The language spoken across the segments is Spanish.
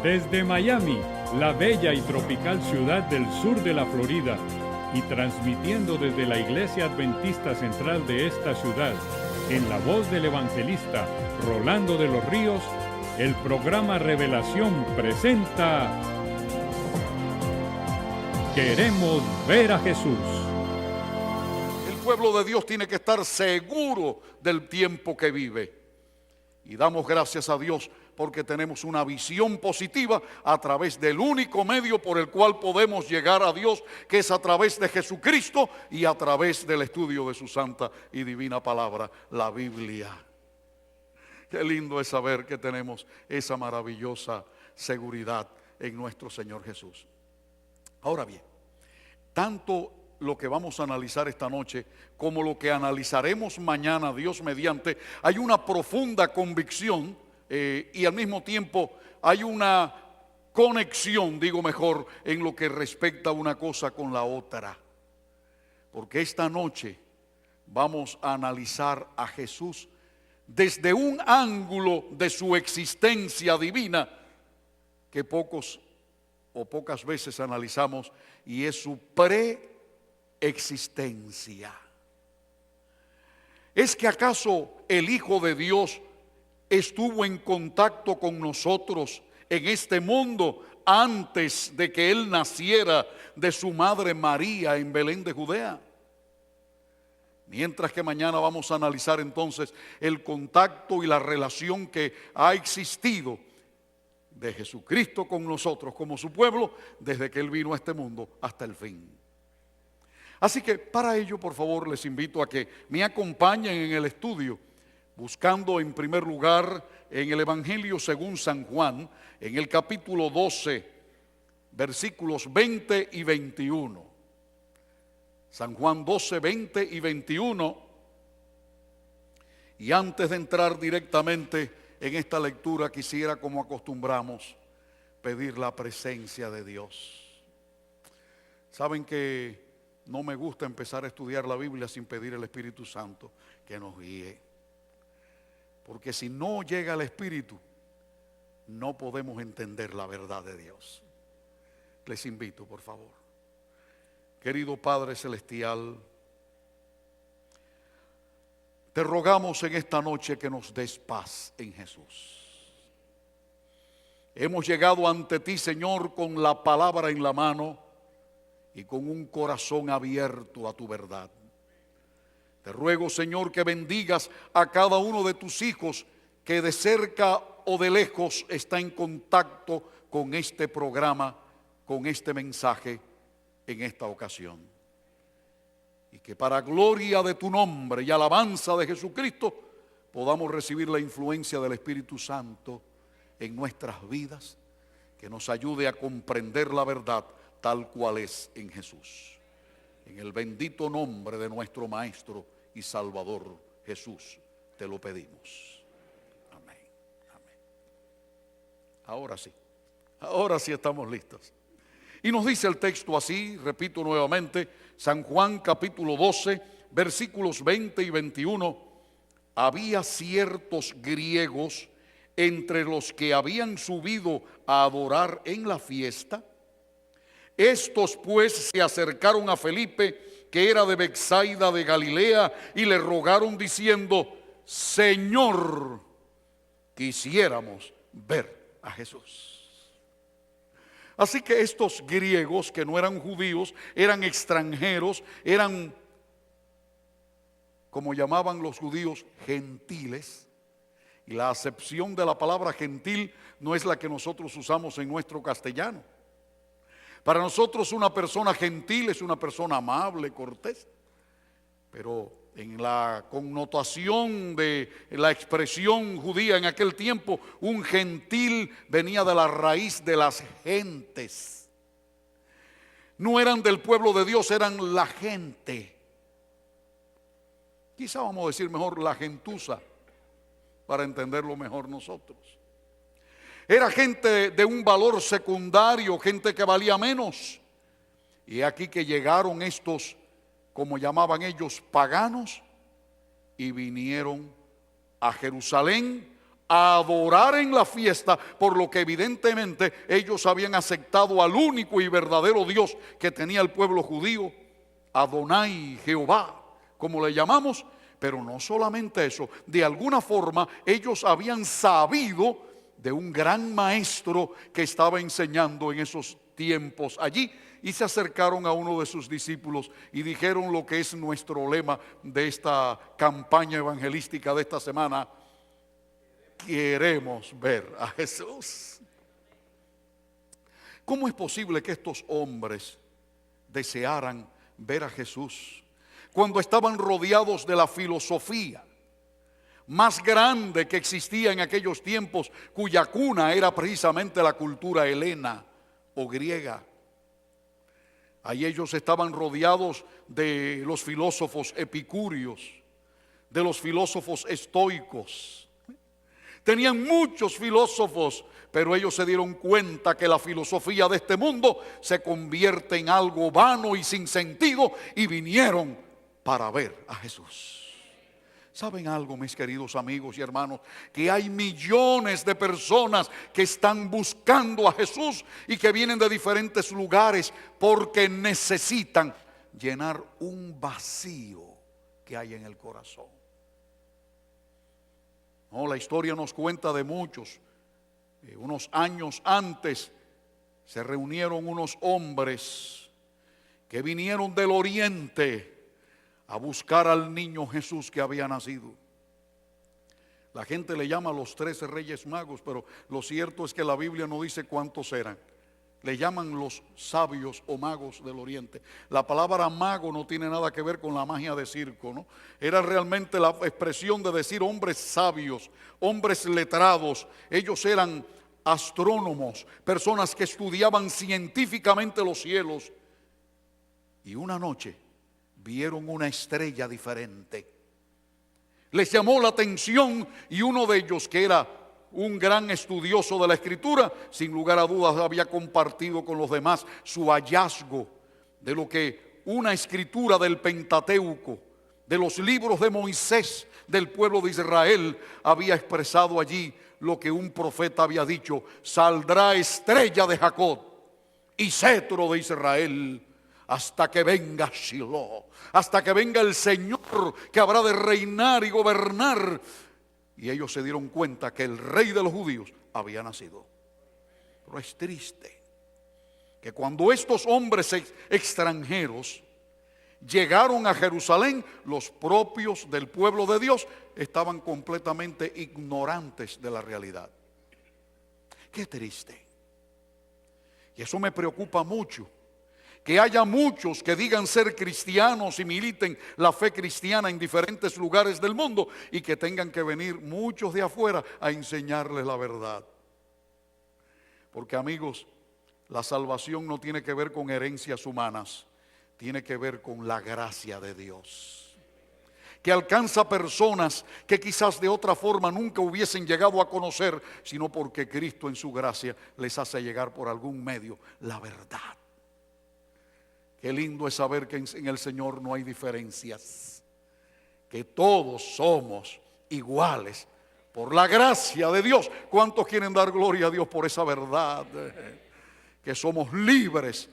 Desde Miami, la bella y tropical ciudad del sur de la Florida, y transmitiendo desde la Iglesia Adventista Central de esta ciudad, en la voz del evangelista Rolando de los Ríos, el programa Revelación presenta Queremos ver a Jesús. El pueblo de Dios tiene que estar seguro del tiempo que vive. Y damos gracias a Dios porque tenemos una visión positiva a través del único medio por el cual podemos llegar a Dios, que es a través de Jesucristo y a través del estudio de su santa y divina palabra, la Biblia. Qué lindo es saber que tenemos esa maravillosa seguridad en nuestro Señor Jesús. Ahora bien, tanto lo que vamos a analizar esta noche como lo que analizaremos mañana, Dios mediante, hay una profunda convicción y al mismo tiempo hay una conexión, digo mejor, en lo que respecta una cosa con la otra. Porque esta noche vamos a analizar a Jesús desde un ángulo de su existencia divina que pocas veces analizamos, y es su preexistencia. ¿Es que acaso el Hijo de Dios estuvo en contacto con nosotros en este mundo antes de que Él naciera de su madre María en Belén de Judea? Mientras que mañana vamos a analizar entonces el contacto y la relación que ha existido de Jesucristo con nosotros como su pueblo desde que Él vino a este mundo hasta el fin. Así que para ello, por favor, les invito a que me acompañen en el estudio, buscando en primer lugar en el Evangelio según San Juan, en el capítulo 12, versículos 20 y 21. San Juan 12, 20 y 21. Y antes de entrar directamente en esta lectura, quisiera, como acostumbramos, pedir la presencia de Dios. Saben que no me gusta empezar a estudiar la Biblia sin pedir al Espíritu Santo que nos guíe. Porque si no llega el Espíritu, no podemos entender la verdad de Dios. Les invito, por favor. Querido Padre Celestial, te rogamos en esta noche que nos des paz en Jesús. Hemos llegado ante ti, Señor, con la palabra en la mano y con un corazón abierto a tu verdad. Te ruego, Señor, que bendigas a cada uno de tus hijos que de cerca o de lejos está en contacto con este programa, con este mensaje en esta ocasión. Y que para gloria de tu nombre y alabanza de Jesucristo podamos recibir la influencia del Espíritu Santo en nuestras vidas, que nos ayude a comprender la verdad tal cual es en Jesús. En el bendito nombre de nuestro Maestro y Salvador Jesús te lo pedimos. Amén. Amén. Ahora sí estamos listos. Y nos dice el texto así, repito nuevamente, San Juan capítulo 12, versículos 20 y 21. Había ciertos griegos entre los que habían subido a adorar en la fiesta. Estos pues se acercaron a Felipe, que era de Betsaida de Galilea, y le rogaron diciendo: Señor, quisiéramos ver a Jesús. Así que estos griegos, que no eran judíos, eran extranjeros, eran, como llamaban los judíos, gentiles. Y la acepción de la palabra gentil no es la que nosotros usamos en nuestro castellano. Para nosotros una persona gentil es una persona amable, cortés. Pero en la connotación de la expresión judía en aquel tiempo, un gentil venía de la raíz de las gentes. No eran del pueblo de Dios, eran la gente. Quizá vamos a decir mejor la gentuza, para entenderlo mejor nosotros. Era gente de un valor secundario, gente que valía menos. Y aquí que llegaron estos, como llamaban ellos, paganos, y vinieron a Jerusalén a adorar en la fiesta, por lo que evidentemente ellos habían aceptado al único y verdadero Dios que tenía el pueblo judío, Adonai, Jehová, como le llamamos. Pero no solamente eso, de alguna forma ellos habían sabido de un gran maestro que estaba enseñando en esos tiempos allí, y se acercaron a uno de sus discípulos y dijeron lo que es nuestro lema de esta campaña evangelística de esta semana: queremos ver a Jesús. ¿Cómo es posible que estos hombres desearan ver a Jesús cuando estaban rodeados de la filosofía más grande que existía en aquellos tiempos, cuya cuna era precisamente la cultura helena o griega? Ahí ellos estaban rodeados de los filósofos epicúreos, de los filósofos estoicos. Tenían muchos filósofos, pero ellos se dieron cuenta que la filosofía de este mundo se convierte en algo vano y sin sentido, y vinieron para ver a Jesús. ¿Saben algo, mis queridos amigos y hermanos? Que hay millones de personas que están buscando a Jesús y que vienen de diferentes lugares porque necesitan llenar un vacío que hay en el corazón. No, la historia nos cuenta de muchos. Unos años antes se reunieron unos hombres que vinieron del oriente a buscar al niño Jesús que había nacido. La gente le llama a los 13 reyes magos, pero lo cierto es que la Biblia no dice cuántos eran. Le llaman los sabios o magos del oriente. La palabra mago no tiene nada que ver con la magia de circo, ¿no? Era realmente la expresión de decir hombres sabios, hombres letrados. Ellos eran astrónomos, personas que estudiaban científicamente los cielos. Y una noche vieron una estrella diferente. Les llamó la atención, y uno de ellos, que era un gran estudioso de la Escritura, sin lugar a dudas había compartido con los demás su hallazgo de lo que una escritura del Pentateuco, de los libros de Moisés del pueblo de Israel, había expresado allí lo que un profeta había dicho: saldrá estrella de Jacob y cetro de Israel, hasta que venga Shiloh, hasta que venga el Señor que habrá de reinar y gobernar. Y ellos se dieron cuenta que el rey de los judíos había nacido. Pero es triste que cuando estos hombres extranjeros llegaron a Jerusalén, los propios del pueblo de Dios estaban completamente ignorantes de la realidad. Qué triste. Y eso me preocupa mucho, que haya muchos que digan ser cristianos y militen la fe cristiana en diferentes lugares del mundo, y que tengan que venir muchos de afuera a enseñarles la verdad. Porque, amigos, la salvación no tiene que ver con herencias humanas, tiene que ver con la gracia de Dios, que alcanza personas que quizás de otra forma nunca hubiesen llegado a conocer, sino porque Cristo en su gracia les hace llegar por algún medio la verdad. Qué lindo es saber que en el Señor no hay diferencias, que todos somos iguales por la gracia de Dios. ¿Cuántos quieren dar gloria a Dios por esa verdad? Que somos libres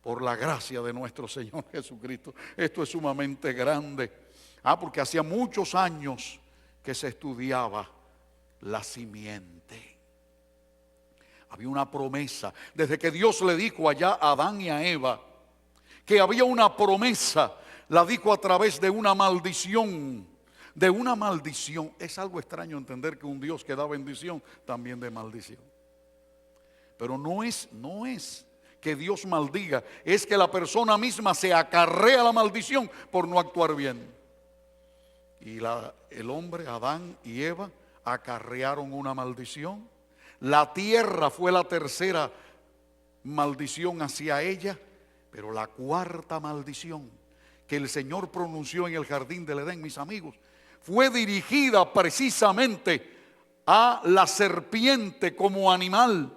por la gracia de nuestro Señor Jesucristo. Esto es sumamente grande. Porque hacía muchos años que se estudiaba la simiente. Había una promesa, desde que Dios le dijo allá a Adán y a Eva que había una promesa, la dijo a través de una maldición. De una maldición. Es algo extraño entender que un Dios que da bendición también dé maldición. Pero no es que Dios maldiga, es que la persona misma se acarrea la maldición por no actuar bien. Y el hombre, Adán y Eva, acarrearon una maldición. La tierra fue la tercera maldición hacia ella. Pero la cuarta maldición que el Señor pronunció en el jardín del Edén, mis amigos, fue dirigida precisamente a la serpiente como animal.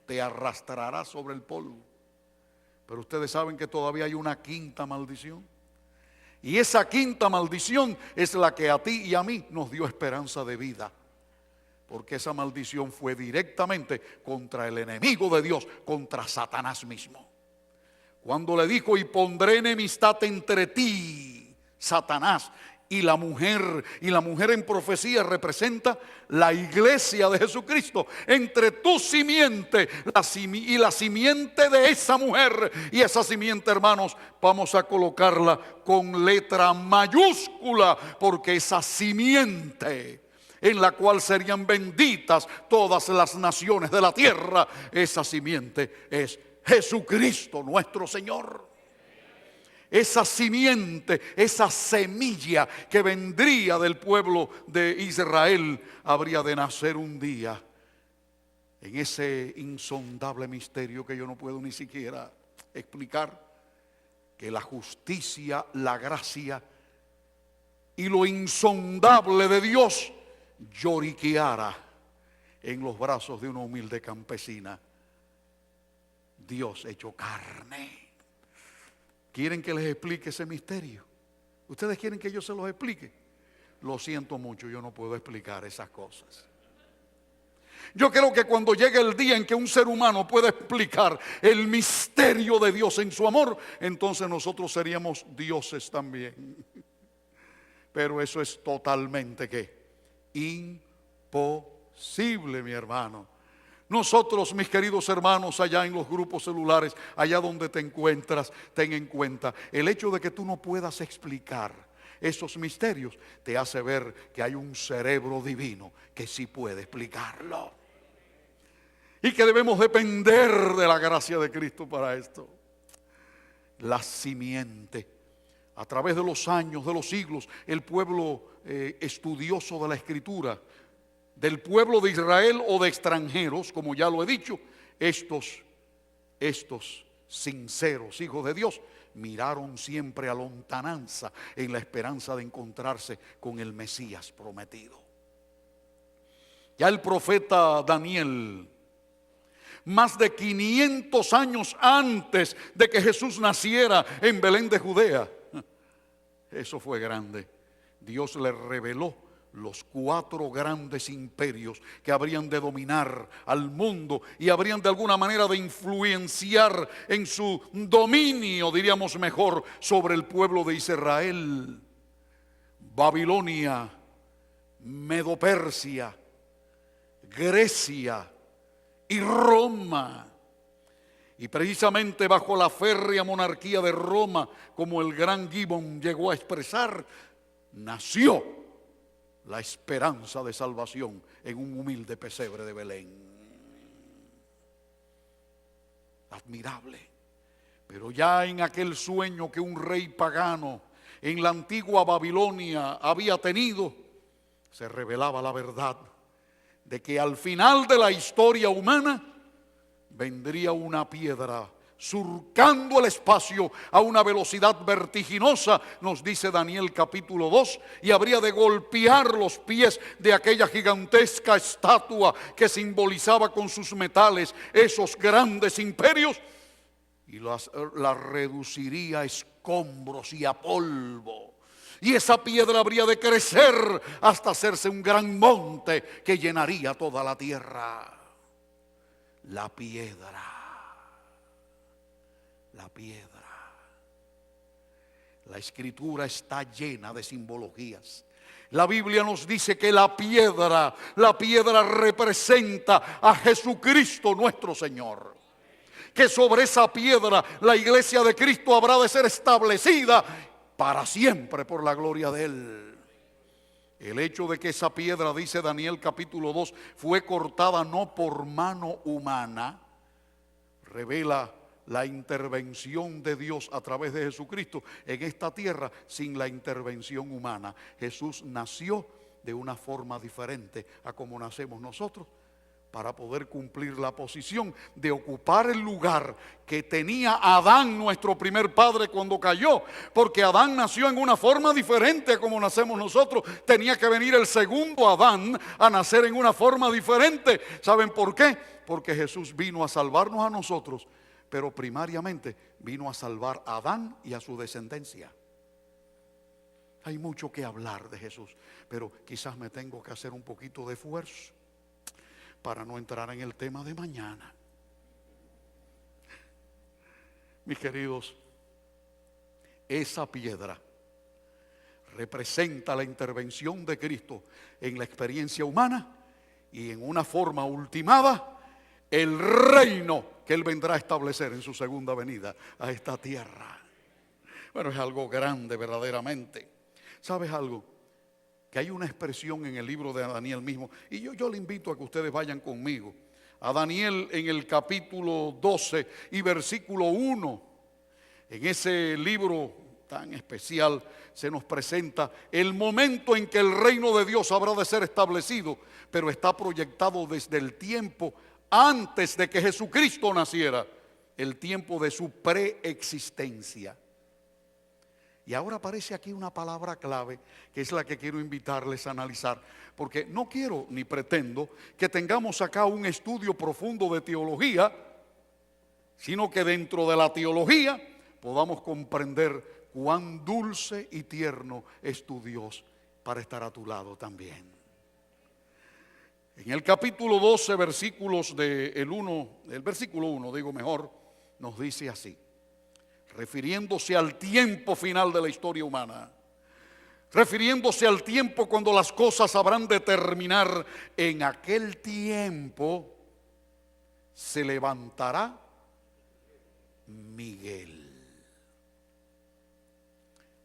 Te arrastrará sobre el polvo. Pero ustedes saben que todavía hay una quinta maldición. Y esa quinta maldición es la que a ti y a mí nos dio esperanza de vida. porque esa maldición fue directamente contra el enemigo de Dios, contra Satanás mismo. Cuando le dijo: y pondré enemistad entre ti, Satanás, y la mujer en profecía representa la iglesia de Jesucristo, entre tu simiente y la simiente de esa mujer. Y esa simiente, hermanos, vamos a colocarla con letra mayúscula, porque esa simiente en la cual serían benditas todas las naciones de la tierra, esa simiente es Jesucristo nuestro Señor. Esa simiente, esa semilla que vendría del pueblo de Israel, habría de nacer un día en ese insondable misterio que yo no puedo ni siquiera explicar, que la justicia, la gracia y lo insondable de Dios lloriqueara en los brazos de una humilde campesina. Dios hecho carne. ¿Quieren que les explique ese misterio? ¿Ustedes quieren que yo se los explique? Lo siento mucho, yo no puedo explicar esas cosas. Yo creo que cuando llegue el día en que un ser humano pueda explicar el misterio de Dios en su amor, entonces nosotros seríamos dioses también. Pero eso es totalmente ¿qué? Imposible, mi hermano. Nosotros, mis queridos hermanos, allá en los grupos celulares, allá donde te encuentras, ten en cuenta, el hecho de que tú no puedas explicar esos misterios te hace ver que hay un cerebro divino que sí puede explicarlo. Y que debemos depender de la gracia de Cristo para esto. La simiente. A través de los años, de los siglos, el pueblo estudioso de la Escritura, del pueblo de Israel o de extranjeros, como ya lo he dicho, estos sinceros hijos de Dios miraron siempre a lontananza en la esperanza de encontrarse con el Mesías prometido. Ya el profeta Daniel, más de 500 años antes de que Jesús naciera en Belén de Judea, eso fue grande. Dios le reveló los 4 grandes imperios que habrían de dominar al mundo y habrían de alguna manera de influenciar en su dominio, diríamos mejor, sobre el pueblo de Israel. Babilonia, Medo-Persia, Grecia y Roma. Y precisamente bajo la férrea monarquía de Roma, como el gran Gibbon llegó a expresar, nació la esperanza de salvación en un humilde pesebre de Belén. Admirable. Pero ya en aquel sueño que un rey pagano en la antigua Babilonia había tenido, se revelaba la verdad de que al final de la historia humana vendría una piedra surcando el espacio a una velocidad vertiginosa, nos dice Daniel capítulo 2, y habría de golpear los pies de aquella gigantesca estatua que simbolizaba con sus metales esos grandes imperios, y la reduciría a escombros y a polvo. Y esa piedra habría de crecer hasta hacerse un gran monte que llenaría toda la tierra. La piedra. La piedra. La Escritura está llena de simbologías. La Biblia nos dice que la piedra representa a Jesucristo nuestro Señor. Que sobre esa piedra la iglesia de Cristo habrá de ser establecida para siempre por la gloria de Él. El hecho de que esa piedra, dice Daniel capítulo 2, fue cortada no por mano humana, revela la intervención de Dios a través de Jesucristo en esta tierra sin la intervención humana. Jesús nació de una forma diferente a como nacemos nosotros, para poder cumplir la posición de ocupar el lugar que tenía Adán, nuestro primer padre, cuando cayó. Porque Adán nació en una forma diferente a como nacemos nosotros. Tenía que venir el segundo Adán a nacer en una forma diferente. ¿Saben por qué? Porque Jesús vino a salvarnos a nosotros, pero primariamente vino a salvar a Adán y a su descendencia. Hay mucho que hablar de Jesús, pero quizás me tengo que hacer un poquito de esfuerzo. para no entrar en el tema de mañana. Mis queridos, esa piedra representa la intervención de Cristo en la experiencia humana y en una forma ultimada el reino que Él vendrá a establecer en su segunda venida a esta tierra. Bueno, es algo grande verdaderamente. ¿Sabes algo? Que hay una expresión en el libro de Daniel mismo, y yo le invito a que ustedes vayan conmigo a Daniel en el capítulo 12 y versículo 1. En ese libro tan especial se nos presenta el momento en que el reino de Dios habrá de ser establecido, pero está proyectado desde el tiempo antes de que Jesucristo naciera, el tiempo de su preexistencia. Y ahora aparece aquí una palabra clave que es la que quiero invitarles a analizar, porque no quiero ni pretendo que tengamos acá un estudio profundo de teología, sino que dentro de la teología podamos comprender cuán dulce y tierno es tu Dios para estar a tu lado también. En el capítulo 12, versículos el versículo 1, nos dice así, refiriéndose al tiempo final de la historia humana, refiriéndose al tiempo cuando las cosas habrán de terminar. En aquel tiempo se levantará Miguel.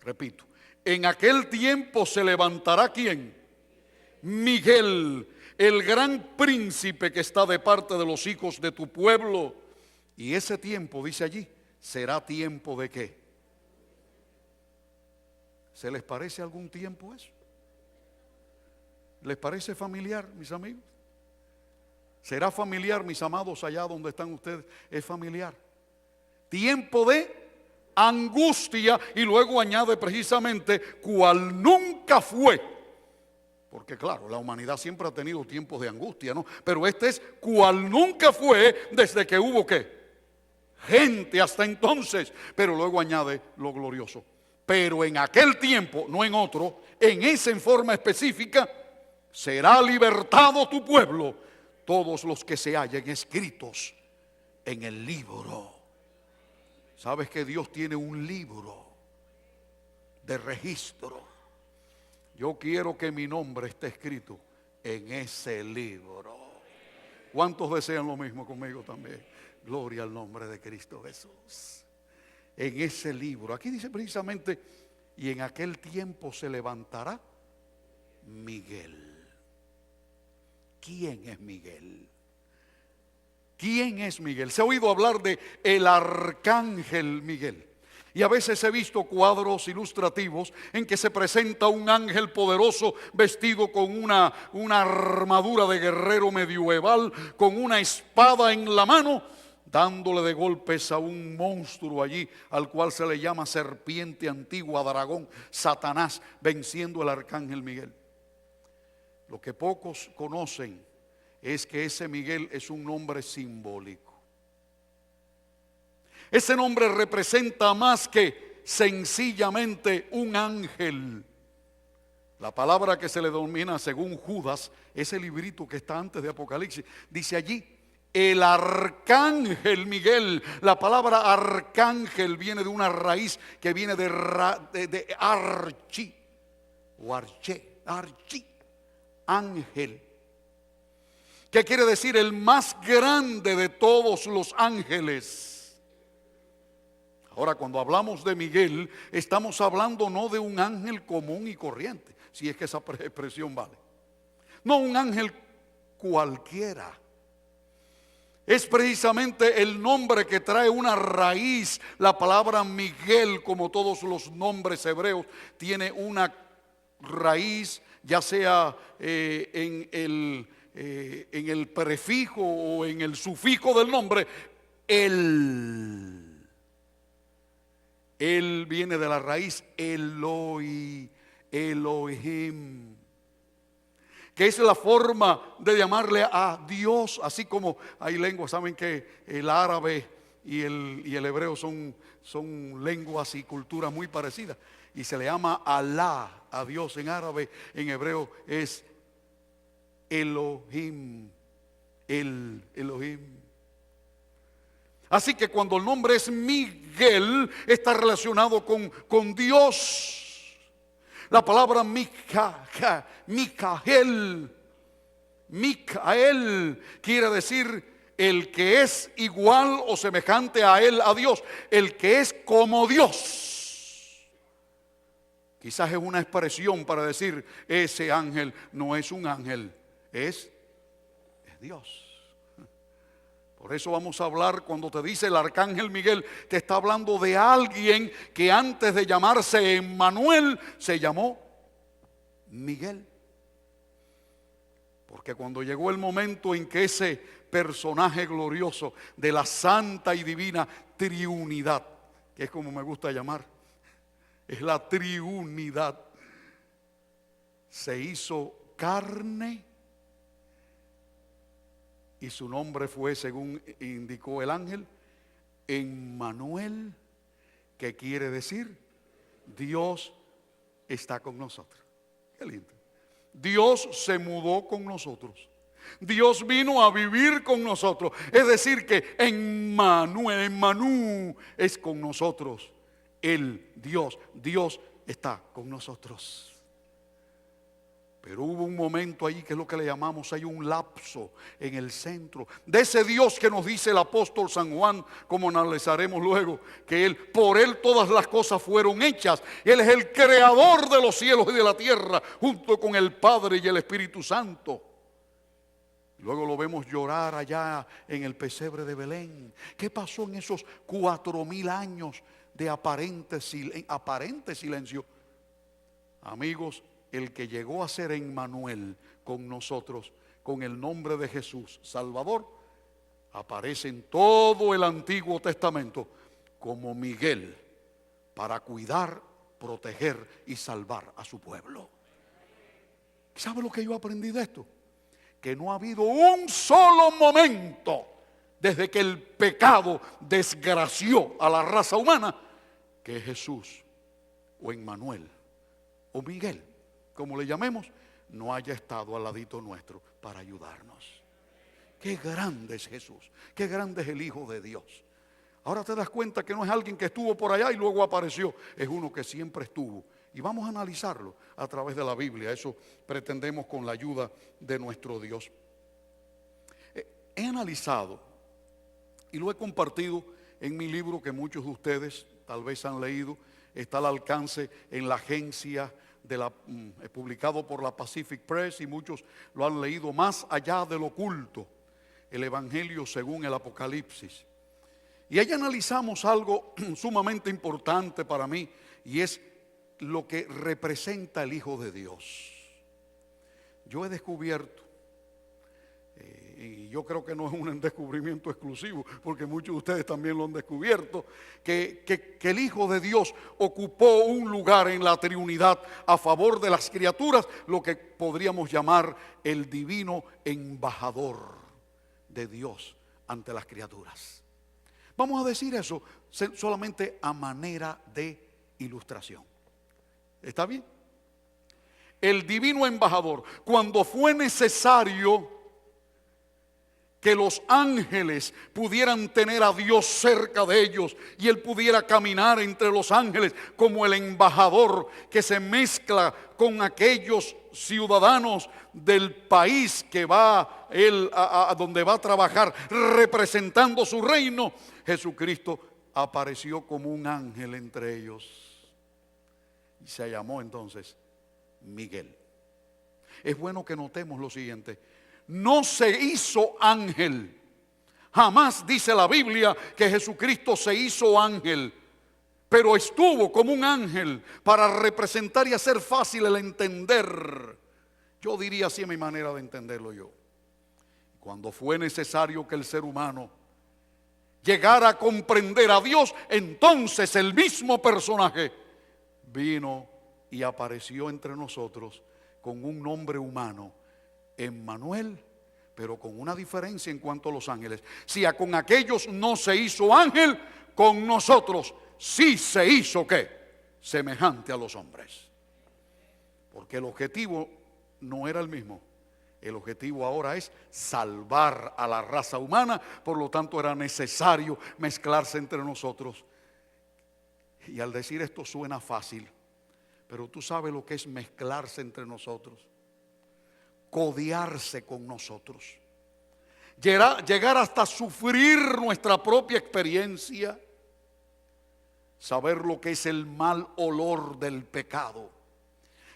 Repito, en aquel tiempo se levantará ¿quién? Miguel, el gran príncipe que está de parte de los hijos de tu pueblo. Y ese tiempo, dice allí, será tiempo de ¿qué? ¿Se les parece algún tiempo eso? ¿Les parece familiar, mis amigos? ¿Será familiar, mis amados, allá donde están ustedes? Es familiar. Tiempo de angustia, y luego añade precisamente cual nunca fue. Porque claro, la humanidad siempre ha tenido tiempos de angustia, ¿no? Pero este es cual nunca fue desde que hubo ¿qué? Gente hasta entonces. Pero luego añade lo glorioso. Pero en aquel tiempo, no en otro, en esa en forma específica, será libertado tu pueblo, todos los que se hallen escritos en el libro. ¿Sabes que Dios tiene un libro de registro? Yo quiero que mi nombre esté escrito en ese libro. ¿Cuántos desean lo mismo conmigo también? Gloria al nombre de Cristo Jesús. En ese libro, aquí dice precisamente, y en aquel tiempo se levantará Miguel. ¿Quién es Miguel? ¿Quién es Miguel? Se ha oído hablar de el arcángel Miguel. Y a veces he visto cuadros ilustrativos en que se presenta un ángel poderoso vestido con una armadura de guerrero medieval, con una espada en la mano, dándole de golpes a un monstruo allí, al cual se le llama serpiente antigua, dragón, Satanás, venciendo al arcángel Miguel. Lo que pocos conocen es que ese Miguel es un nombre simbólico. Ese nombre representa más que sencillamente un ángel. La palabra que se le denomina según Judas, ese librito que está antes de Apocalipsis, dice allí el arcángel Miguel. La palabra arcángel viene de una raíz que viene de archi o archi, ángel. ¿Qué quiere decir? El más grande de todos los ángeles. Ahora, cuando hablamos de Miguel, estamos hablando no de un ángel común y corriente, si es que esa expresión vale. No un ángel cualquiera. Es precisamente el nombre que trae una raíz. La palabra Miguel, como todos los nombres hebreos, tiene una raíz, ya sea en el prefijo o en el sufijo del nombre, Él viene de la raíz Eloi, Elohim, que es la forma de llamarle a Dios. Así como hay lenguas, saben que el árabe y el hebreo son lenguas y culturas muy parecidas, y se le llama Alá a Dios en árabe. En hebreo es Elohim, el Elohim. Así que cuando el nombre es Miguel, está relacionado con Dios. La palabra Micael quiere decir el que es igual o semejante a él, a Dios, el que es como Dios. Quizás es una expresión para decir ese ángel no es un ángel, es Dios. Por eso vamos a hablar, cuando te dice el arcángel Miguel, te está hablando de alguien que antes de llamarse Emmanuel se llamó Miguel. Porque cuando llegó el momento en que ese personaje glorioso de la santa y divina triunidad, que es como me gusta llamar, es la triunidad, se hizo carne, y su nombre fue, según indicó el ángel, Emmanuel, que quiere decir Dios está con nosotros. Qué lindo. Dios se mudó con nosotros. Dios vino a vivir con nosotros. Es decir que Emmanuel es con nosotros. Dios está con nosotros. Pero hubo un momento ahí que es lo que le llamamos, hay un lapso en el centro de ese Dios que nos dice el apóstol San Juan, como analizaremos luego, que por él todas las cosas fueron hechas. Él es el creador de los cielos y de la tierra, junto con el Padre y el Espíritu Santo. Luego lo vemos llorar allá en el pesebre de Belén. ¿Qué pasó en esos 4000 años de aparente silencio? Amigos, el que llegó a ser Emmanuel con nosotros, con el nombre de Jesús, Salvador, aparece en todo el Antiguo Testamento como Miguel, para cuidar, proteger y salvar a su pueblo. ¿Sabe lo que yo aprendí de esto? Que no ha habido un solo momento desde que el pecado desgració a la raza humana que Jesús o Emmanuel o Miguel, como le llamemos, no haya estado al ladito nuestro para ayudarnos. Qué grande es Jesús, qué grande es el Hijo de Dios. Ahora te das cuenta que no es alguien que estuvo por allá y luego apareció, es uno que siempre estuvo. Y vamos a analizarlo a través de la Biblia. Eso pretendemos con la ayuda de nuestro Dios. He analizado y lo he compartido en mi libro que muchos de ustedes tal vez han leído. Está al alcance en la agencia publicado por la Pacific Press, y muchos lo han leído. Más allá del oculto, el Evangelio según el Apocalipsis. Y ahí analizamos algo sumamente importante para mí, y es lo que representa el Hijo de Dios. Yo he descubierto, y yo creo que no es un descubrimiento exclusivo, porque muchos de ustedes también lo han descubierto, que el Hijo de Dios ocupó un lugar en la Trinidad a favor de las criaturas, lo que podríamos llamar el divino embajador de Dios ante las criaturas. Vamos a decir eso solamente a manera de ilustración. ¿Está bien? El divino embajador, cuando fue necesario que los ángeles pudieran tener a Dios cerca de ellos y él pudiera caminar entre los ángeles como el embajador que se mezcla con aquellos ciudadanos del país que va él a donde va a trabajar representando su reino, Jesucristo apareció como un ángel entre ellos y se llamó entonces Miguel. Es bueno que notemos lo siguiente: no se hizo ángel. Jamás dice la Biblia que Jesucristo se hizo ángel, pero estuvo como un ángel para representar y hacer fácil el entender. Yo diría así, en mi manera de entenderlo yo. Cuando fue necesario que el ser humano llegara a comprender a Dios, entonces el mismo personaje vino y apareció entre nosotros con un nombre humano, Emmanuel, pero con una diferencia en cuanto a los ángeles. Si con aquellos no se hizo ángel, con nosotros sí se hizo ¿qué? Semejante a los hombres. Porque el objetivo no era el mismo. El objetivo ahora es salvar a la raza humana, por lo tanto era necesario mezclarse entre nosotros. Y al decir esto suena fácil, pero tú sabes lo que es mezclarse entre nosotros, codearse con nosotros, llegar hasta sufrir nuestra propia experiencia, saber lo que es el mal olor del pecado,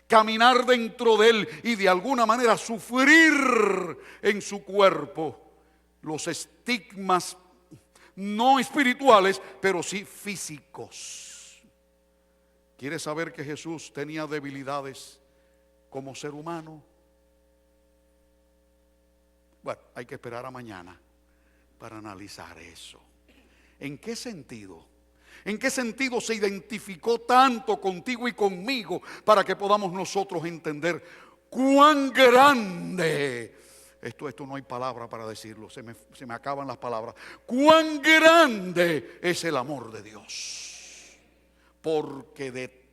caminar dentro de él y de alguna manera sufrir en su cuerpo los estigmas no espirituales, pero sí físicos. ¿Quieres saber que Jesús tenía debilidades como ser humano? Bueno, hay que esperar a mañana para analizar eso. ¿En qué sentido? ¿En qué sentido se identificó tanto contigo y conmigo para que podamos nosotros entender cuán grande? Esto no hay palabra para decirlo, se me acaban las palabras. Cuán grande es el amor de Dios. Porque de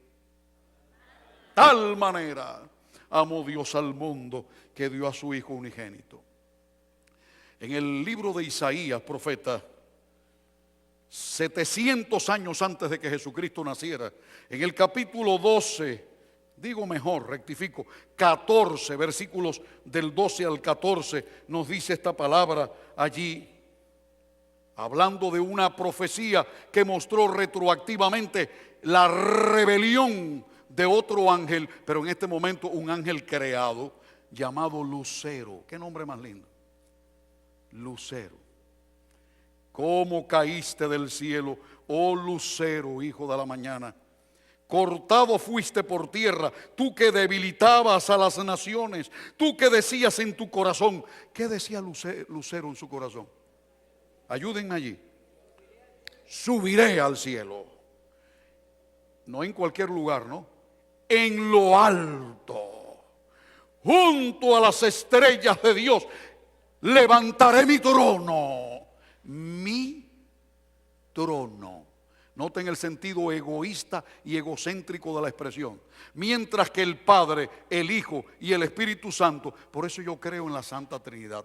tal manera amó Dios al mundo que dio a su Hijo unigénito. En el libro de Isaías, profeta, 700 años antes de que Jesucristo naciera, en el capítulo 12, digo mejor, rectifico, 14, versículos del 12 al 14, nos dice esta palabra allí, hablando de una profecía que mostró retroactivamente la rebelión de otro ángel, pero en este momento un ángel creado llamado Lucero. ¿Qué nombre más lindo? Lucero. ¿Cómo caíste del cielo, oh Lucero, hijo de la mañana? Cortado fuiste por tierra, tú que debilitabas a las naciones, tú que decías en tu corazón. ¿Qué decía Lucero en su corazón? Ayúdenme allí. Subiré al cielo. No en cualquier lugar, ¿no? En lo alto, junto a las estrellas de Dios, levantaré mi trono. Mi trono. Noten el sentido egoísta y egocéntrico de la expresión. Mientras que el Padre, el Hijo y el Espíritu Santo, por eso yo creo en la Santa Trinidad.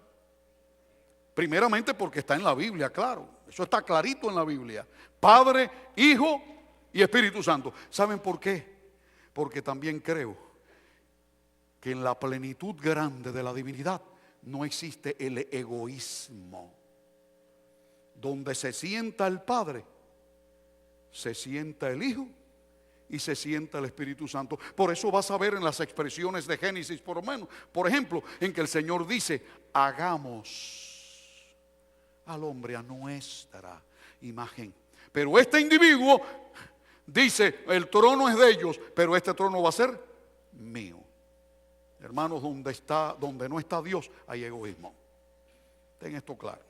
Primeramente porque está en la Biblia, claro. Eso está clarito en la Biblia. Padre, Hijo y Espíritu Santo. ¿Saben por qué? Porque también creo que en la plenitud grande de la divinidad no existe el egoísmo. Donde se sienta el Padre, se sienta el Hijo y se sienta el Espíritu Santo. Por eso vas a ver en las expresiones de Génesis, por lo menos, por ejemplo, en que el Señor dice: hagamos al hombre a nuestra imagen. Pero este individuo dice: el trono es de ellos, pero este trono va a ser mío. Hermanos, donde no está Dios, hay egoísmo. Ten esto claro.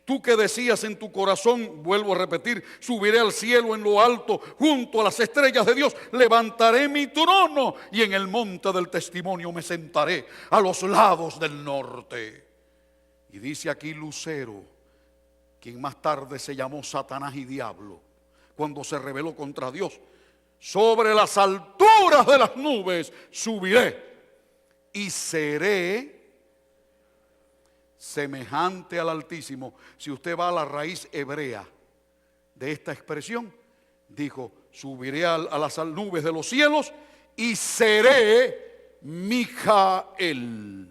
Tú que decías en tu corazón, vuelvo a repetir, subiré al cielo en lo alto, junto a las estrellas de Dios, levantaré mi trono y en el monte del testimonio me sentaré a los lados del norte. Y dice aquí Lucero, quien más tarde se llamó Satanás y Diablo, cuando se rebeló contra Dios: sobre las alturas de las nubes subiré y seré semejante al Altísimo. Si usted va a la raíz hebrea de esta expresión, dijo: subiré a las nubes de los cielos y seré Mijael,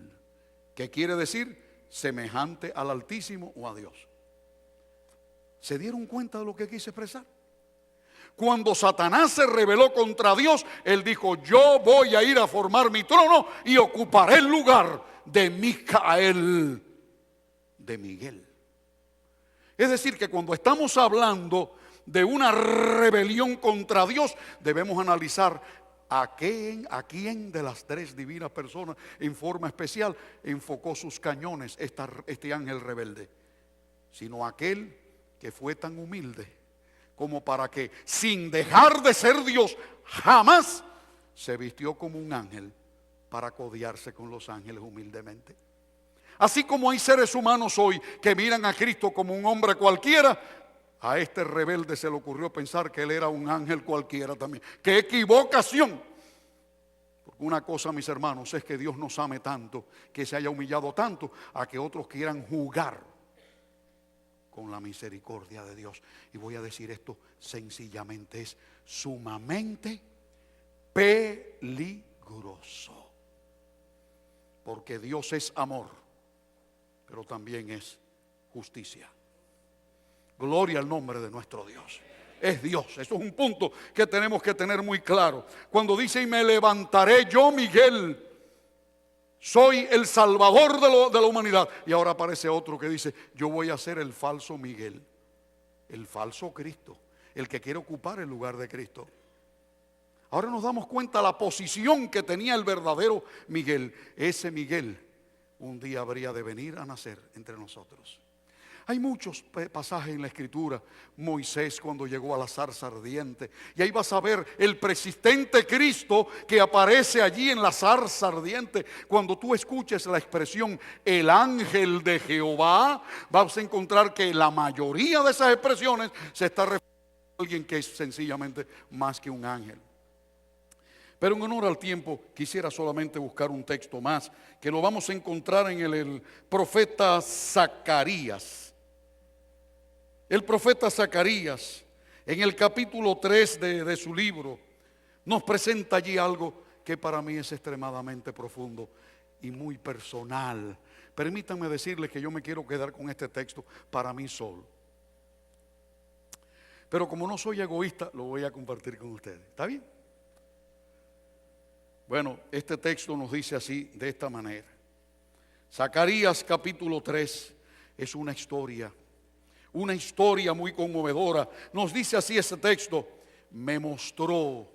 que quiere decir semejante al Altísimo o a Dios. ¿Se dieron cuenta de lo que quise expresar? Cuando Satanás se rebeló contra Dios, él dijo: yo voy a ir a formar mi trono y ocuparé el lugar de Mijael, de Miguel. Es decir, que cuando estamos hablando de una rebelión contra Dios, debemos analizar a quién de las tres divinas personas en forma especial enfocó sus cañones este ángel rebelde. Sino aquel que fue tan humilde como para que, sin dejar de ser Dios, jamás se vistió como un ángel para codearse con los ángeles humildemente. Así como hay seres humanos hoy que miran a Cristo como un hombre cualquiera, a este rebelde se le ocurrió pensar que él era un ángel cualquiera también. ¡Qué equivocación! Una cosa, mis hermanos, es que Dios nos ame tanto, que se haya humillado tanto, a que otros quieran jugar con la misericordia de Dios. Y voy a decir esto sencillamente, es sumamente peligroso. Porque Dios es amor, pero también es justicia. Gloria al nombre de nuestro Dios. Es Dios. Eso es un punto que tenemos que tener muy claro. Cuando dice: y me levantaré yo, Miguel, soy el salvador de la humanidad. Y ahora aparece otro que dice: yo voy a ser el falso Miguel, el falso Cristo, el que quiere ocupar el lugar de Cristo. Ahora nos damos cuenta la posición que tenía el verdadero Miguel. Ese Miguel un día habría de venir a nacer entre nosotros. Hay muchos pasajes en la Escritura. Moisés cuando llegó a la zarza ardiente, y ahí vas a ver el persistente Cristo que aparece allí en la zarza ardiente. Cuando tú escuches la expresión el ángel de Jehová, vas a encontrar que la mayoría de esas expresiones se está refiriendo a alguien que es sencillamente más que un ángel. Pero en honor al tiempo quisiera solamente buscar un texto más, que lo vamos a encontrar en el profeta Zacarías. El profeta Zacarías, en el capítulo 3 de su libro, nos presenta allí algo que para mí es extremadamente profundo y muy personal. Permítanme decirles que yo me quiero quedar con este texto para mí solo. Pero como no soy egoísta, lo voy a compartir con ustedes. ¿Está bien? Bueno, este texto nos dice así, de esta manera. Zacarías capítulo 3 es una historia muy conmovedora. Nos dice así ese texto: me mostró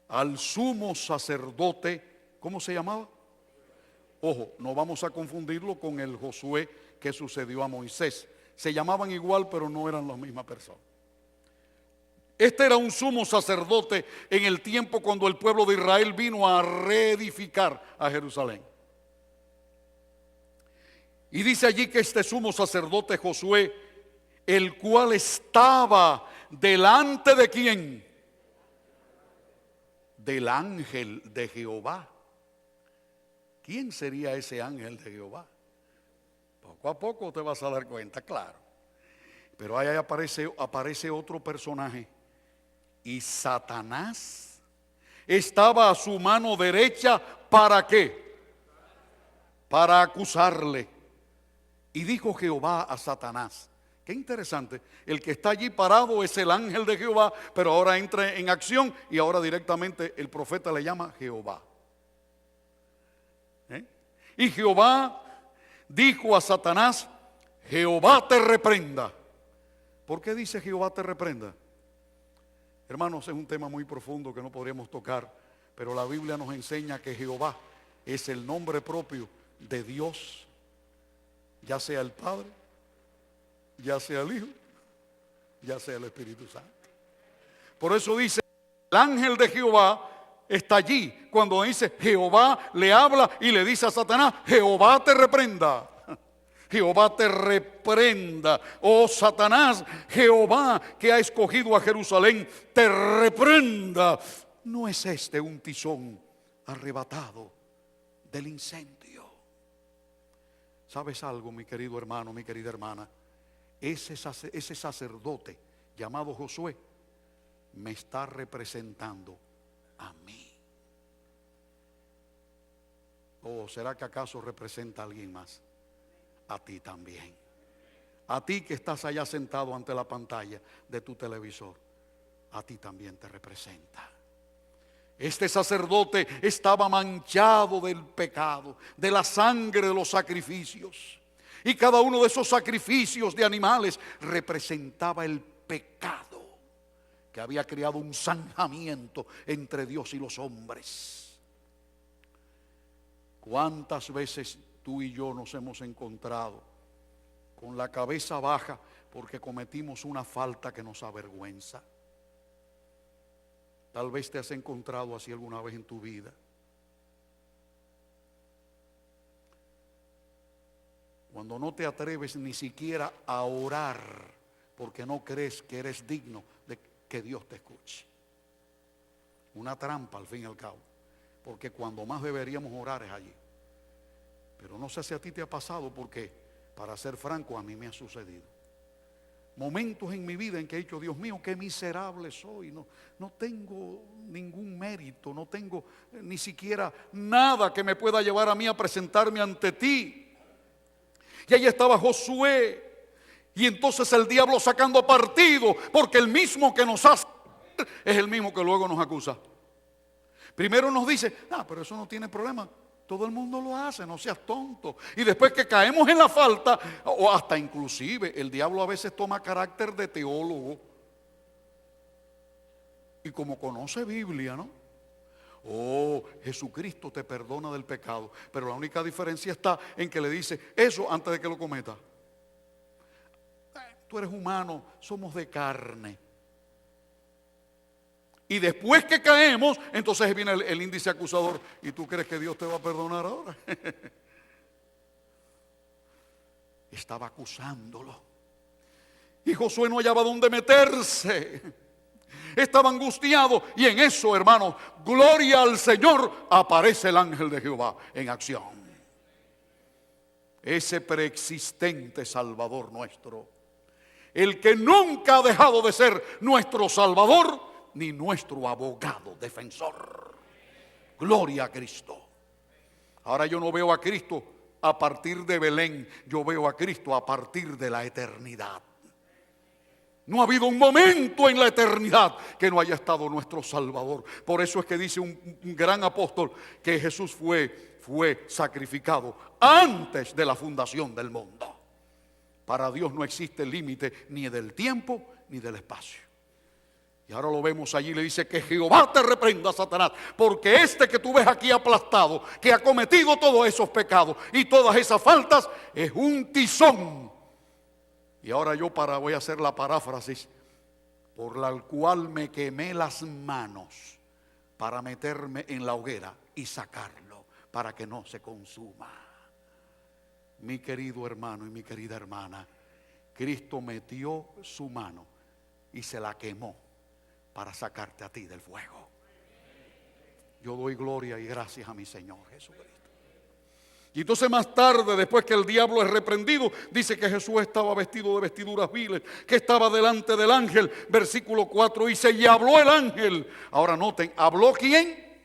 al sumo sacerdote. ¿Cómo se llamaba? Ojo, no vamos a confundirlo con el Josué que sucedió a Moisés. Se llamaban igual, pero no eran la misma persona. Este era un sumo sacerdote en el tiempo cuando el pueblo de Israel vino a reedificar a Jerusalén. Y dice allí que este sumo sacerdote Josué, el cual estaba delante de ¿quién? Del ángel de Jehová. ¿Quién sería ese ángel de Jehová? Poco a poco te vas a dar cuenta, claro. Pero ahí aparece otro personaje. Y Satanás estaba a su mano derecha. ¿Para qué? Para acusarle. Y dijo Jehová a Satanás. Qué interesante, el que está allí parado es el ángel de Jehová, pero ahora entra en acción y ahora directamente el profeta le llama Jehová. Y Jehová dijo a Satanás: Jehová te reprenda. ¿Por qué dice Jehová te reprenda? Hermanos, es un tema muy profundo que no podríamos tocar, pero la Biblia nos enseña que Jehová es el nombre propio de Dios, ya sea el Padre, ya sea el Hijo, ya sea el Espíritu Santo. Por eso dice, el ángel de Jehová está allí. Cuando dice Jehová, le habla y le dice a Satanás: Jehová te reprenda. Jehová te reprenda. Oh Satanás, Jehová que ha escogido a Jerusalén, te reprenda. ¿No es este un tizón arrebatado del incendio? ¿Sabes algo, mi querido hermano, mi querida hermana? Ese sacerdote llamado Josué me está representando a mí. ¿O será que acaso representa a alguien más? A ti también. A ti que estás allá sentado ante la pantalla de tu televisor, a ti también te representa. Este sacerdote estaba manchado del pecado, de la sangre de los sacrificios. Y cada uno de esos sacrificios de animales representaba el pecado que había creado un zanjamiento entre Dios y los hombres. ¿Cuántas veces tú y yo nos hemos encontrado con la cabeza baja porque cometimos una falta que nos avergüenza? Tal vez te has encontrado así alguna vez en tu vida. Cuando no te atreves ni siquiera a orar porque no crees que eres digno de que Dios te escuche. Una trampa al fin y al cabo. porque cuando más deberíamos orar es allí. Pero no sé si a ti te ha pasado, porque para ser franco a mí me ha sucedido. Momentos en mi vida en que he dicho, Dios mío, qué miserable soy, no tengo ningún mérito, no tengo ni siquiera nada que me pueda llevar a mí a presentarme ante ti. Y ahí estaba Josué, y entonces el diablo sacando partido, porque el mismo que nos hace es el mismo que luego nos acusa. Primero nos dice, pero eso no tiene problema, todo el mundo lo hace, no seas tonto. Y después que caemos en la falta, o hasta inclusive el diablo a veces toma carácter de teólogo, y como conoce Biblia, ¿no? Jesucristo te perdona del pecado, pero la única diferencia está en que le dice eso antes de que lo cometa. Tú eres humano, somos de carne. Y después que caemos, entonces viene el índice acusador. ¿Y tú crees que Dios te va a perdonar ahora? Estaba acusándolo. Y Josué no hallaba dónde meterse. Estaba angustiado. Y en eso, hermanos, gloria al Señor, aparece el ángel de Jehová en acción. Ese preexistente Salvador nuestro. El que nunca ha dejado de ser nuestro Salvador, ni nuestro abogado defensor. Gloria a Cristo. Ahora yo no veo a Cristo a partir de Belén, yo veo a Cristo a partir de la eternidad. No ha habido un momento en la eternidad que no haya estado nuestro Salvador. Por eso es que dice un gran apóstol que Jesús fue sacrificado antes de la fundación del mundo. Para Dios no existe límite ni del tiempo ni del espacio. Y ahora lo vemos allí, le dice que Jehová te reprenda, Satanás, porque este que tú ves aquí aplastado, que ha cometido todos esos pecados y todas esas faltas, es un tizón. Y ahora yo voy a hacer la paráfrasis, por la cual me quemé las manos para meterme en la hoguera y sacarlo, para que no se consuma. Mi querido hermano y mi querida hermana, Cristo metió su mano y se la quemó para sacarte a ti del fuego. Yo doy gloria y gracias a mi Señor Jesucristo. Y entonces más tarde, después que el diablo es reprendido, dice que Jesús estaba vestido de vestiduras viles, que estaba delante del ángel. Versículo 4 dice, y habló el ángel. Ahora noten, ¿habló quién?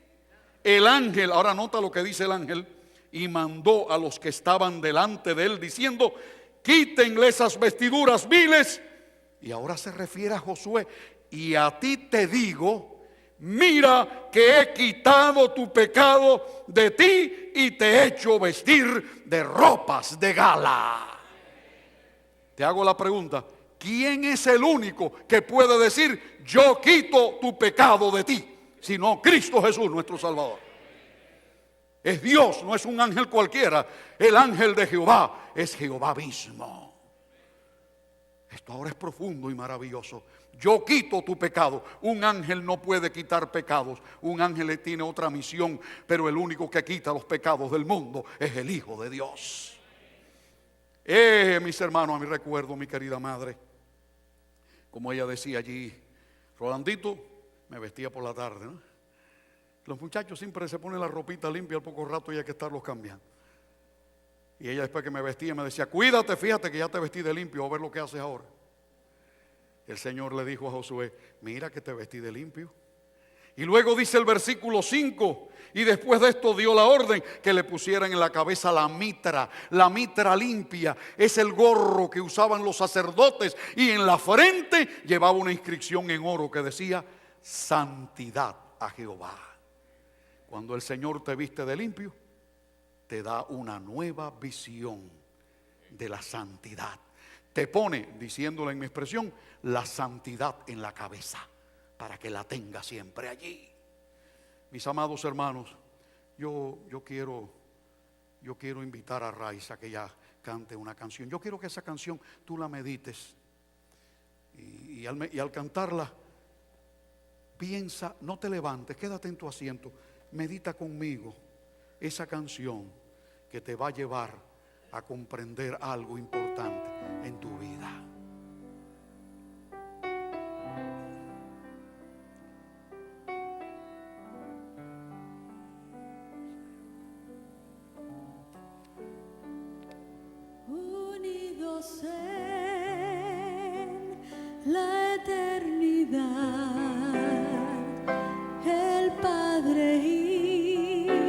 El ángel. Ahora nota lo que dice el ángel. Y mandó a los que estaban delante de él diciendo, quítenle esas vestiduras viles. Y ahora se refiere a Josué. Y a ti te digo, mira que he quitado tu pecado de ti y te he hecho vestir de ropas de gala. Te hago la pregunta, ¿quién es el único que puede decir, yo quito tu pecado de ti? Sino Cristo Jesús, nuestro Salvador. Es Dios, no es un ángel cualquiera. El ángel de Jehová es Jehová mismo. Esto ahora es profundo y maravilloso. Yo quito tu pecado. Un ángel no puede quitar pecados. Un ángel tiene otra misión, pero el único que quita los pecados del mundo es el Hijo de Dios. Mis hermanos, a mi recuerdo, mi querida madre, como ella decía allí, Rolandito me vestía por la tarde, ¿no? Los muchachos siempre se ponen la ropita limpia al poco rato y hay que estarlos cambiando. Y ella después que me vestía me decía, cuídate, fíjate que ya te vestí de limpio, a ver lo que haces ahora. El Señor le dijo a Josué, mira que te vestí de limpio. Y luego dice el versículo 5, y después de esto dio la orden que le pusieran en la cabeza la mitra limpia. Es el gorro que usaban los sacerdotes, y en la frente llevaba una inscripción en oro que decía, santidad a Jehová. Cuando el Señor te viste de limpio, te da una nueva visión de la santidad. Te pone, diciéndole en mi expresión, la santidad en la cabeza para que la tenga siempre allí. Mis amados hermanos, yo quiero invitar a Raiza que ella cante una canción. Yo quiero que esa canción tú la medites y al cantarla piensa, no te levantes, quédate en tu asiento, medita conmigo esa canción que te va a llevar a comprender algo importante en tu vida. en la eternidad, el Padre, Hijo,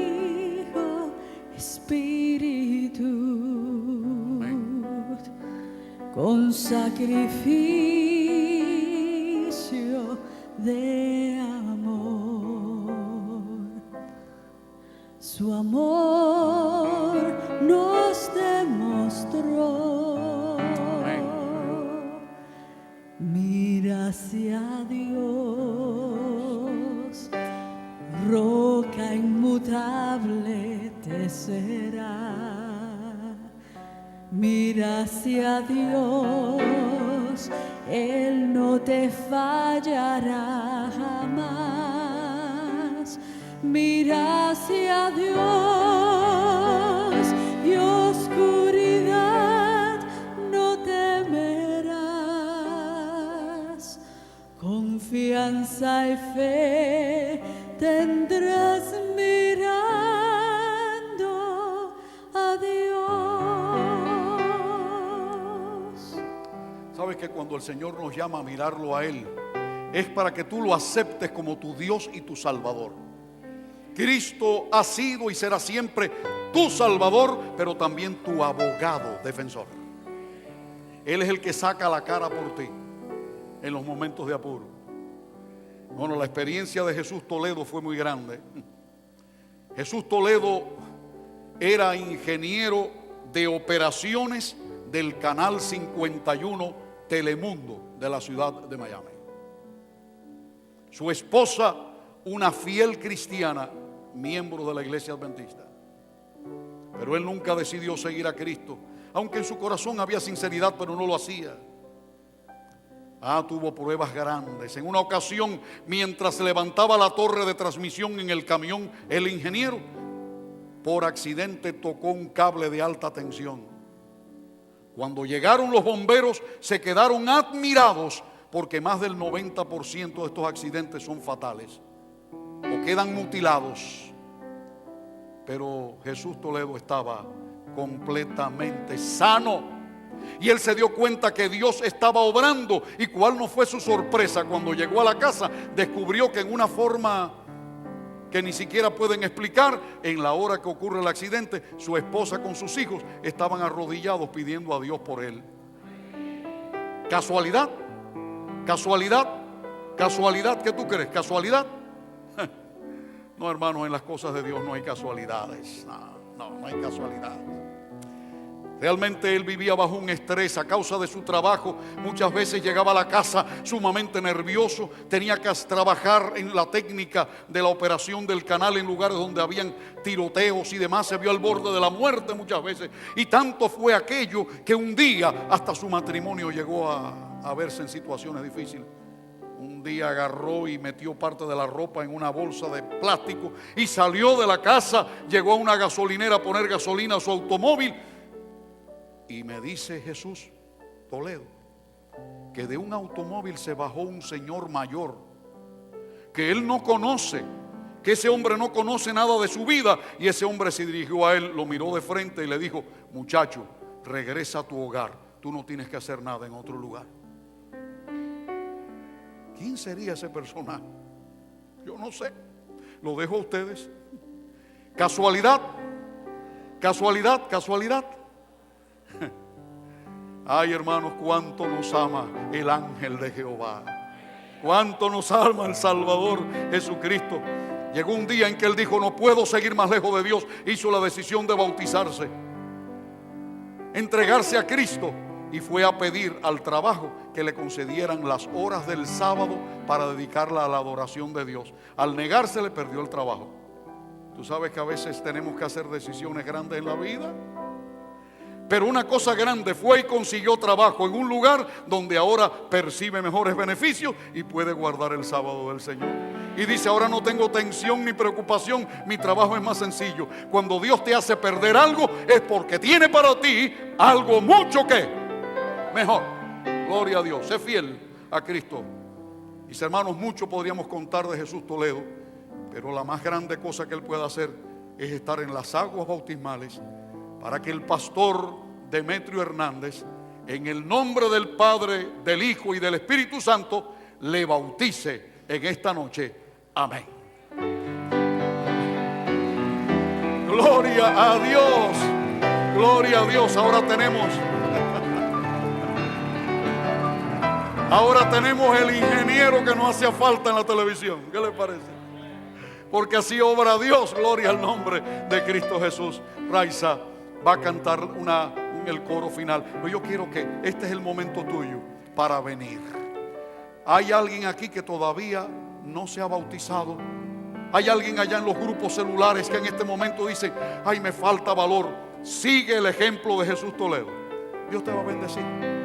Espíritu, con sacrificio de amor. Su amor nos demostró. Mira hacia Dios, roca inmutable te será. Mira hacia Dios, Él no te fallará jamás. Mira hacia Dios y oscuridad no temerás. Confianza y fe tendrás mirando a Dios. Sabes que cuando el Señor nos llama a mirarlo a Él, es para que tú lo aceptes como tu Dios y tu Salvador. Cristo ha sido y será siempre tu Salvador, pero también tu abogado defensor. Él es el que saca la cara por ti en los momentos de apuro. Bueno, la experiencia de Jesús Toledo fue muy grande. Jesús Toledo era ingeniero de operaciones del Canal 51 Telemundo de la ciudad de Miami. Su esposa, una fiel cristiana, miembro de la iglesia adventista. Pero él nunca decidió seguir a Cristo, aunque en su corazón había sinceridad, pero no lo hacía. Tuvo pruebas grandes. En una ocasión, mientras levantaba la torre de transmisión en el camión, el ingeniero, por accidente tocó un cable de alta tensión. Cuando llegaron los bomberos, se quedaron admirados, porque más del 90% de estos accidentes son fatales o quedan mutilados. Pero Jesús Toledo estaba completamente sano, y él se dio cuenta que Dios estaba obrando. Y cuál no fue su sorpresa cuando llegó a la casa, descubrió que en una forma que ni siquiera pueden explicar, en la hora que ocurre el accidente, su esposa con sus hijos estaban arrodillados pidiendo a Dios por él. ¿Casualidad? ¿Casualidad? ¿Casualidad? ¿Qué tú crees? ¿Casualidad? No, hermanos, en las cosas de Dios no hay casualidades. No hay casualidad. Realmente él vivía bajo un estrés a causa de su trabajo. Muchas veces llegaba a la casa sumamente nervioso. Tenía que trabajar en la técnica de la operación del canal en lugares donde habían tiroteos y demás. Se vio al borde de la muerte muchas veces. Y tanto fue aquello que un día hasta su matrimonio llegó a verse en situaciones difíciles. Un día agarró y metió parte de la ropa en una bolsa de plástico y salió de la casa. Llegó a una gasolinera a poner gasolina a su automóvil. Y me dice Jesús Toledo que de un automóvil se bajó un señor mayor que él no conoce, que ese hombre no conoce nada de su vida. Y ese hombre se dirigió a él, lo miró de frente y le dijo: muchacho, regresa a tu hogar, tú no tienes que hacer nada en otro lugar. ¿Quién sería ese personaje? Yo no sé, lo dejo a ustedes. ¿Casualidad? ¿Casualidad? ¿Casualidad? Ay, hermanos, cuánto nos ama el ángel de Jehová, cuánto nos ama el Salvador Jesucristo. Llegó un día en que él dijo: no puedo seguir más lejos de Dios. Hizo la decisión de bautizarse, entregarse a Cristo, y fue a pedir al trabajo que le concedieran las horas del sábado para dedicarla a la adoración de Dios. Al negarse, le perdió el trabajo. Tú sabes que a veces tenemos que hacer decisiones grandes en la vida. Pero una cosa grande, fue y consiguió trabajo en un lugar donde ahora percibe mejores beneficios y puede guardar el sábado del Señor. Y dice: ahora no tengo tensión ni preocupación, mi trabajo es más sencillo. Cuando Dios te hace perder algo, es porque tiene para ti algo mucho que mejor. Gloria a Dios, sé fiel a Cristo. Mis hermanos, mucho podríamos contar de Jesús Toledo, pero la más grande cosa que él puede hacer es estar en las aguas bautismales, para que el pastor Demetrio Hernández en el nombre del Padre, del Hijo y del Espíritu Santo, le bautice en esta noche. Amén. Gloria a Dios. Gloria a Dios. Ahora tenemos el ingeniero que nos hacía falta en la televisión. ¿Qué le parece? Porque así obra Dios. Gloria al nombre de Cristo Jesús. Raiza va a cantar el coro final. Pero yo quiero que este es el momento tuyo para venir. Hay alguien aquí que todavía no se ha bautizado. Hay alguien allá en los grupos celulares que en este momento dice: ay, me falta valor. Sigue el ejemplo de Jesús Toledo. Dios te va a bendecir.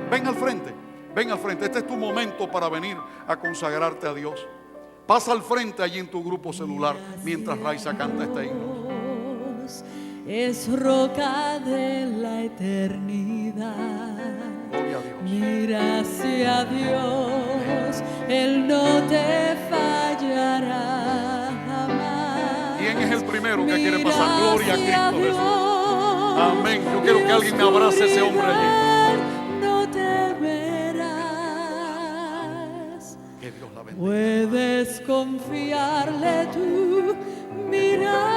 Ven al frente. Ven al frente. Este es tu momento para venir a consagrarte a Dios. Pasa al frente allí en tu grupo celular mientras Raiza canta este himno. Es roca de la eternidad. Gloria a Dios. Mira hacia Dios, Él no te fallará jamás. ¿Quién es el primero que quiere pasar? Gloria a Cristo Jesús. Dios, Amén. Yo quiero que alguien me abrace a ese hombre allí. No temerás. Que Dios la bendiga. Puedes confiarle tú mirando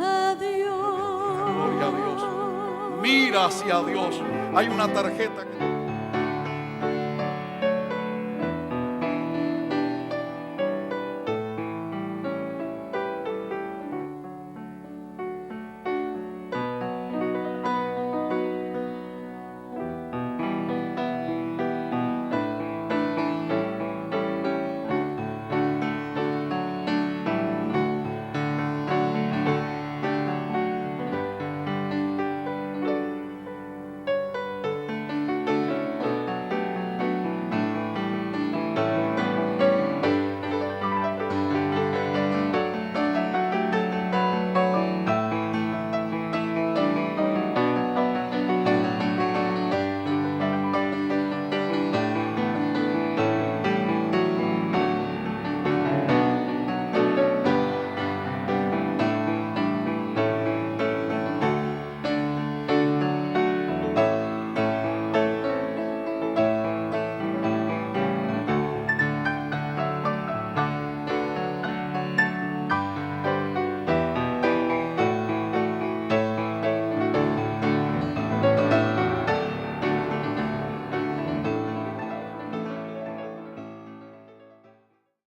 a Dios. Gloria a Dios. Mira hacia Dios. Hay una tarjeta que...